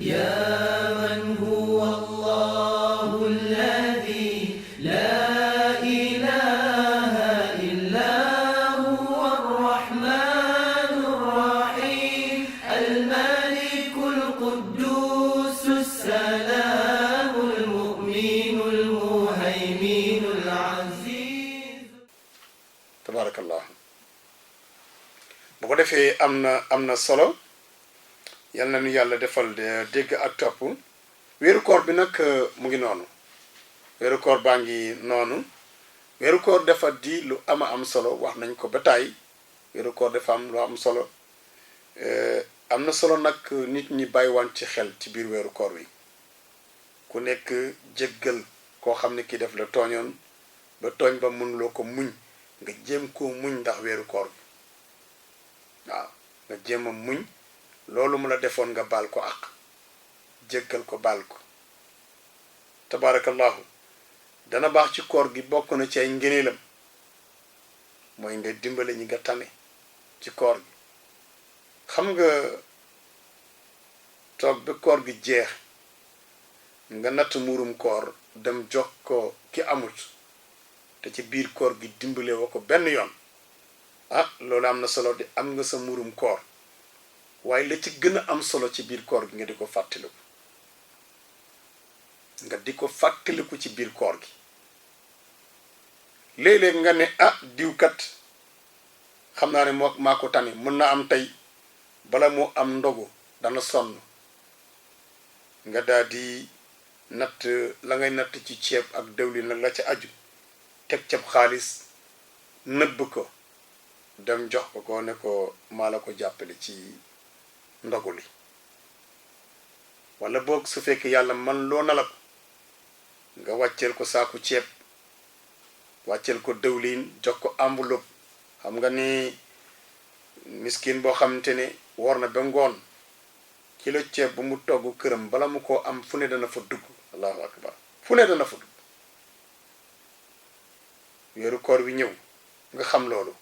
يا من هو الله الذي لا إله إلا هو الرحمن الرحيم الملك القدوس السلام المؤمن المهيمن العزيز. تبارك الله. bu ko defee am na solo yal na nu yàlla defal dégg ak topp. weeru koor bi nag mu ngi noonu, weeru koor baa ngi noonu. weeru koor dafa di lu am solo, wax nañ ko ba tàyyi. weeru koor dafa am lu am solo. am na solo nag nit ñi bàyyiwaan ci xel ci biir weeru koor wi. ku nekk jéggal koo xam ne kii def la tooñoon ba tooñ ba mënuloo ko muñ nga jéem koo muñ ndax weeru koor bi. waaw nga jéem a muñ loolu mu la defoon nga baal ko àq, jéggal ko baal ko. tabaarakallahu. dana baax ci koor gi, bokk na ci ay ngëneelam mooy nga dimbale ñi nga tane ci koor gi. xam nga toog ba koor gi jeex nga natt muurum koor dem jox ko ki amut te ci biir koor gi dimbale woo ko benn yoon, loolu am na solo de, am nga sa muurum koor. waaye la ci gën a am solo ci biir koor gi nga di ko fàttaliku, ci biir koor gi. léeg-léeg nga ne diwkat xam naa ne maa ko tane, mën na am tey bala moo am ndogu dana sonn, nga daal di natt la ngay natt ci ceeb ak dëwlin nag la ca aju, teg ceeb xaalis nëbb ko dem jox ko ne ko maa la ko jàppale ci ndogu li. wala boog su fekkee yàlla man loo na la ko nga wàcceel ko saaku ceeb, wàcceel ko dëwlin, jox ko enveloppe. xam nga ni miskin boo xamante ne war na ba ngoon kilo ceeb bu mu togg këram bala mu ko am fu ne dana fa dugg. allahu akbar, fu ne dana fa dugg. weeru koor wi ñëw nga xam loolu,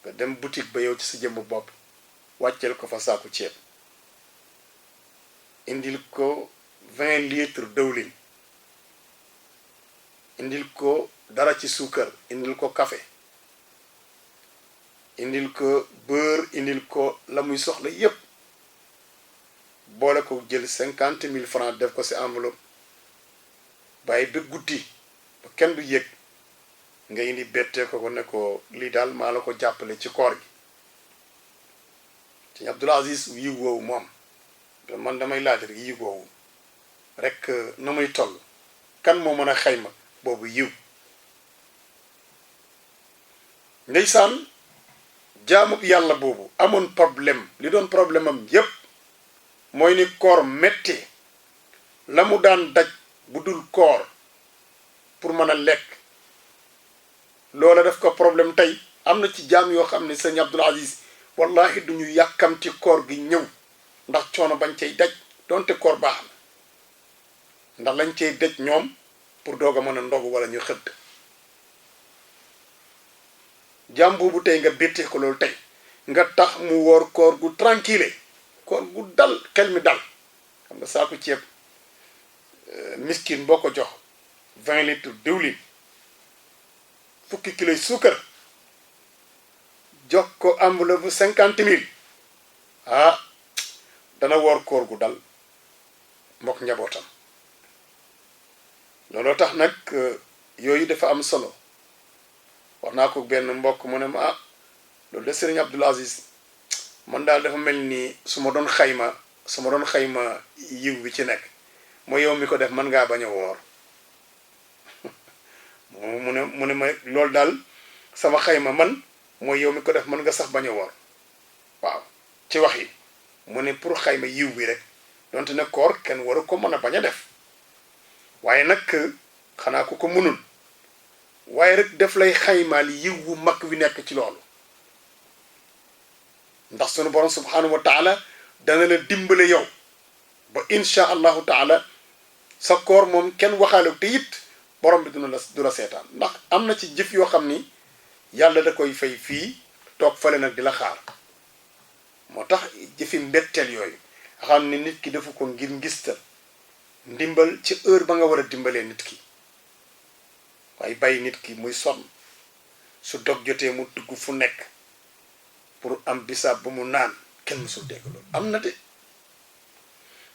nga dem boutique ba yow ci sa jëmm bopp wàcceel ko fa saaku ceeb, indil ko 20 litres dëwlin, indil ko dara ci suukar, indil ko café, indil ko beurre, indil ko la muy soxla yépp, boole ko jël 50 000 francs def ko ci enveloppe, bàyyi ba guddi ba kenn du yëg nga indi bettee ko ne ko lii daal maa la ko jàppale ci koor gi. ci Abdul Aziz yiw woowu moom man damay laaj rek yiw woowu rek na muy toll, kan moo mën a xayma boobu yiw. ndeysaan jaamub yàlla boobu amoon problème, li doon problème am yépp mooy ni koor metti la mu daan daj bu dul koor pour mën a lekk, loola def ko problème. tey am na ci jaam yoo xam ne sëñ Abdul Aziz wallahi duñu yàkkamti koor gi ñëw ndax coono bañ cay daj, donte koor baax na ndax lañ cay daj ñoom pour doog a mën a ndogu wala ñu xëdd. jaam boobu tey nga béttee ko loolu tey nga tax mu woor koor gu tranquille, koor gu dal, xel mi dal. xam nga saaku ceeb miskin boo ko jox 20 litres diwlin, fukki kiloy suukar, jox ko enveloppe 50 000, dana woor koor gu dal mbokk njabootam. looloo tax nag yooyu dafa am solo. wax naa ko benn mbokk mu ne ma loolu de Sëriñ Abdul Aziz man daal dafa mel ni su ma doon xayma yiw bi ci nekk mooy yow mi ko def mën ngaa bañ a woor. mu ne ma loolu daal sama xayma man mooy yow mi ko def mën nga sax bañ a woor. waaw ci wax yi mu ne pour xayma yiw bi rek, donte ne koor kenn waru ko mën a bañ a def, waaye nag xanaa ku ko mënul, waaye rek def lay xaymaal yiw wu mag wi nekk ci loolu. ndax sunu borom subhanahu wa taala dana la dimbale yow ba insha allahu taala sa koor moom kenn waxaale te it borom bi du la seetaan. ndax am na ci jëf yoo xam ni yàlla da koy fay fii toog fale nag di la xaar. moo tax jëfi mbetteel yooyu xam ni nit ki defu ko ngir ngistal ndimbal ci heure ba nga war a dimbalee nit ki waaye bàyyi nit ki muy sonn su dog jotee mu dugg fu nekk pour am bisaab ba mu naan kenn mësul dégg loolu am na de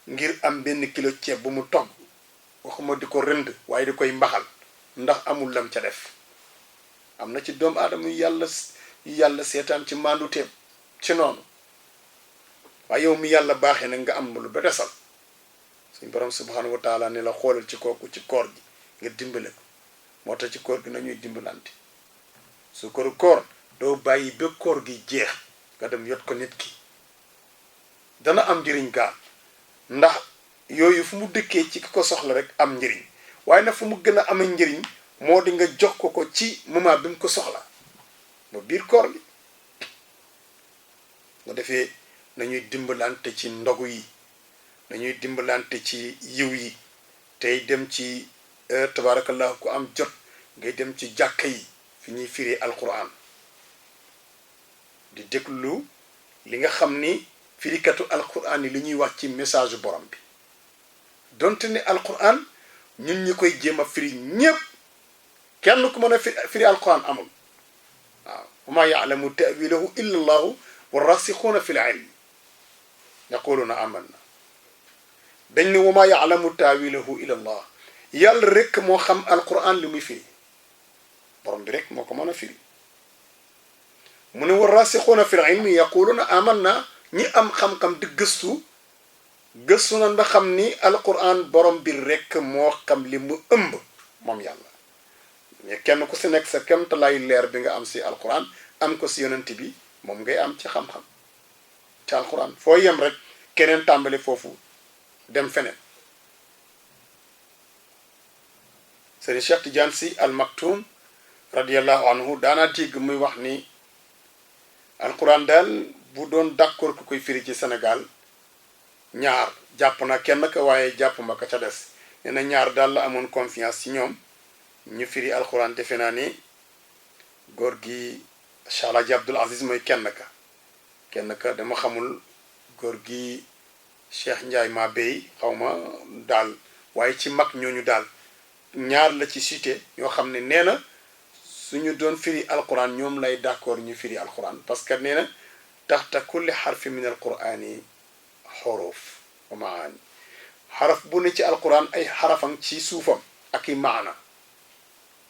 ngir am benn kilo ceeb bu mu togg waxuma di ko rënd waaye di koy mbaxal ndax amul lam ca def am na ci doomu aadama yu yàlla seetaan ci manduteem ci noonu waaye yow mi yàlla baaxee nag nga am lu ba desal suñ borom subhanahu wa taala ne la xoolal ci kooku ci koor gi nga dimbale ko moo tax ci koor gi nañuy dimbalante su koor doo bàyyi ba koor gi jeex nga dem yot ko nit ki dana am njëriñ gaa ndax yooyu fu mu dëkkee ci ki ko soxla rek am njëriñ waaye nag fu mu gën a amee njëriñ moo di nga jox ko ci moment bi mu ko soxla ba biir koor gi nga defee nañuy dimbalante ci ndogu yi nañuy dimbalante ci yiw yi tey dem ci tabarakallah ku am jot ngay dem ci jàkka yi fi ñuy firi alquran di déglu li nga xam ni firikatu alquran yi li ñuy wax ci message borom bi donte ne alquran ñun ñi koy jéem a firi ñépp kenn ku mën a firi alquran amul waaw wa maa yaalamu tawilahu illa allahu wa rasixuuna fi l ilmi yaquluuna amanna dañ ne wa maa yaalamu tawilahu illa allah yàlla rek moo xam alquran li muy firi borom bi rek moo ko mën a firi mu ne wa rasixuuna fi l ilmi yaquluuna amanna ñi am xam-xam di gëstu nan ba xam ni alquran borom bi rek moo xam li mu ëmb moom yàlla mais kenn ku si nekk sa kemtalaayu leer bi nga am si alquran am ko si yonent bi moom ngay am ci xam-xam ci alquran foo yem rek keneen tàmbali foofu dem feneen Sëriñ Cheikh Tidiane Sy Al Maktoum radiallahu anhu daanaa dégg muy wax ni alquran daal bu doon d'accord ku koy firi ci Sénégal ñaar jàpp na kenn ka waaye jàpp ma ka ca des nee na ñaar daal la amoon confiance ci ñoom ñu firi alquran defe naa ni góor gi Cheikh Alaaji Abdul Aziz mooy kenn ka dama xamul góor gi Cheikh Ndiaye maa béy xaw ma daal waaye ci mag ñooñu daal ñaar la ci cité ñoo xam ne nee na suñu doon firi alquran ñoom lay d'accord ñu firi alquran parce que nee na taxta kulli xarfi min alqurani xoroof wa maani xaraf bu ne ci alquran ay xarafam ci suufam ak i maana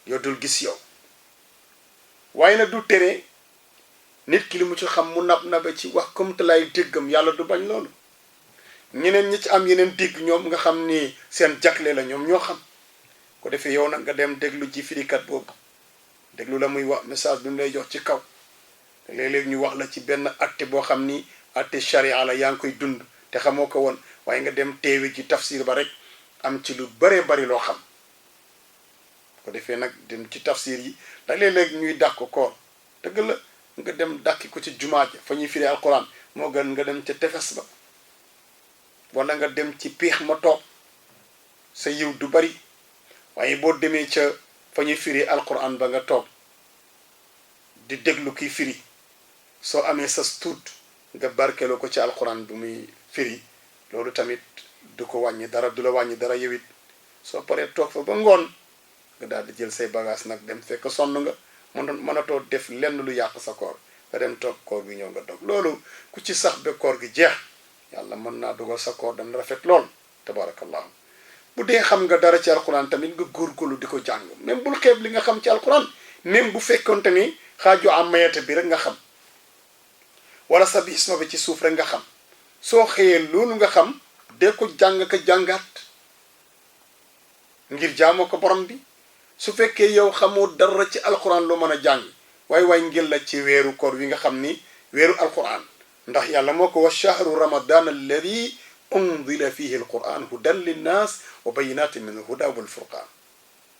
yoo dul gis yow waaye nag du tere nit ki li mu ci xam mu nab ci wax comme te lay déggam yàlla du bañ loolu ñeneen ñi ci am yeneen dégg ñoom nga xam ni seen jagle la ñoom ñoo xam ko defee yow nag nga dem déglu ji firikat boobu déglu la muy wax message bi mu lay jox ci kaw te léeg-léeg ñu wax la ci benn atte boo xam ni atte charia la yaa ngi koy dund te xamoo ko woon waaye nga dem teewi ci tafsir ba rek am ci lu bëree bëri loo xam ko defee nag dem ci tafsir yi da léeg-léeg ñuy dàq ko koor dëgg la nga dem dàqi ko ci jumaa ja fa ñuy firi alquran moo gën nga dem ca tefes ba wala nga dem ci piix ma toog sa yiw du bari waaye boo demee ca fa ñuy firi alquran ba nga toog di déglu kiy firi soo amee sa tuut nga barkeloo ko ci alquran bu muy firi loolu tamit du ko wàññi dara du la wàññi dara yewit soo paree toog fa ba ngoon nga daal di jël say bagage nag dem fekk sonn nga mënatoo def lenn lu yàq sa koor nga dem toog koor gi ñëw nga dog loolu ku ci sax ba koor gi jeex yàlla mën naa dugal sa koor dana rafet lool tabarakallahu bu dee xam nga dara ci alquran tamit nga góorgóorlu di ko jàng même bul xeeb li nga xam ci alquran même bu fekkonte ni xaaju am mayete bi rek nga xam wala sa bi isma bi ci suuf rek nga xam soo xëyee loolu nga xam dee ko jàng ka jàngaat ngir jaamoo ko borom bi su fekkee yow xamoo dara ci alquran loo mën a jàng waay ngir la ci weeru koor wi nga xam ni weeru alquran ndax yàlla moo ko wa shahru ramadan alladi unzila fihi alquran hudan linnas wa bayinatin min alhuda wal furqan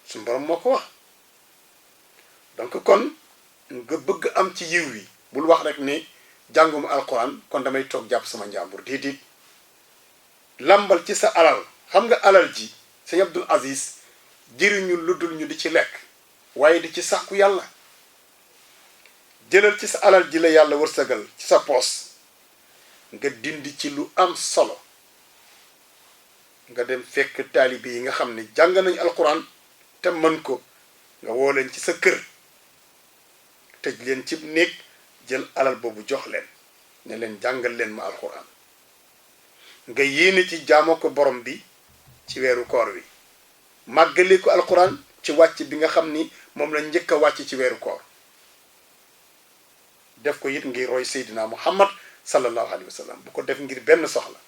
suñu borom moo ko wax donc kon nga bëgg am ci yiw wi bul wax rek ni jànguma alquran kon damay toog jàpp sama njàmbur déedéet lambal ci sa alal xam nga alal ji sëñ Abdul Aziz jëriñu lu dul ñu di ci lekk waaye di ci sàkku yàlla jëlal ci sa alal ji la yàlla wërsëgal ci sa poos nga dindi ci lu am solo nga dem fekk taalibe yi nga xam ne jàng nañu alquran te mën ko nga woo leen ci sa kër tëj leen ci néeg jël alal boobu jox leen ne leen jàngal leen ma alquran nga yéene ci jaamoo ko borom bi ci weeru koor wi màggale ko alquran ci wàcc bi nga xam ni moom la njëkk a wàcc ci weeru koor def ko it ngir roy Seydina Muhammad sallallahu alayhi wa sallam bu ko def ngir benn soxla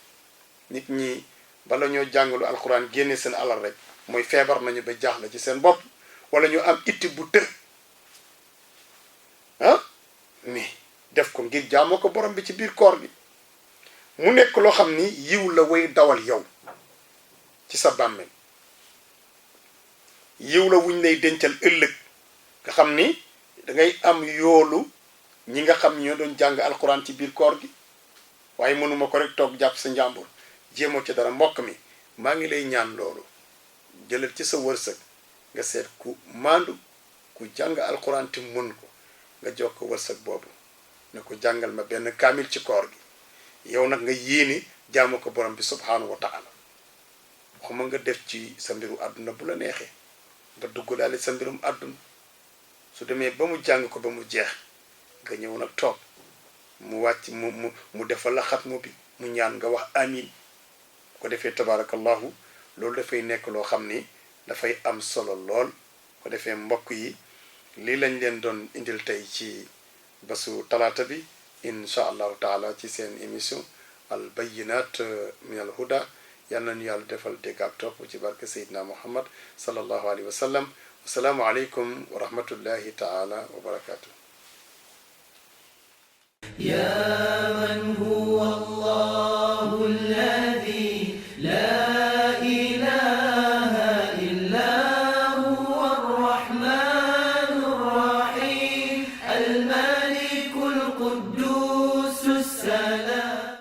nit ñi bala ñoo jàngalu alquran génne seen alal rek mooy feebar nañu ba jaaxle ci seen bopp wala ñu am itti bu të mais def ko ngir jaamoo ko borom bi ci biir koor gi mu nekk loo xam ni yiw la way dawal yow ci sa bàmmeel yiw la wuñ lay dencal ëllëg nga xam ni dangay am yoolu ñi nga xam ñoo doon jàng alquran ci biir koor gi waaye mënuma ko rek toog jàpp sa njàmbur jéemoo ci dara mbokk mi maa ngi lay ñaan loolu jëlal ci sa wërsëg nga seet ku maandu ku jàng alquran te mën ko nga jox ko wërsëg boobu ne ko jàngal ma benn kaamil ci koor gi yow nag nga yéene jaamu ko borom bi subhaanahu wa taala waxuma nga def ci sa mbiru àdduna bu la neexee nga dugg daal sa mbirum àdduna su demee ba mu jàng ko ba mu jeex nga ñëw nag toog mu wàcc mu defal la xatmu bi mu ñaan nga wax amin ko defee tabarakallahu loolu dafay nekk loo xam ni dafay am solo lool ko defee mbokk yi lii lañ leen doon indil tey ci bésu talaata bi incha allahu taala ci seen émission al bayinat min al huda yal nañu yàlla defal dégg ak topp ci barke Seydina Muhammad sallallahu alayhi wa sallam wasalaamu aleykum wa rahmatullahi taala wa barakatuh. يا من هو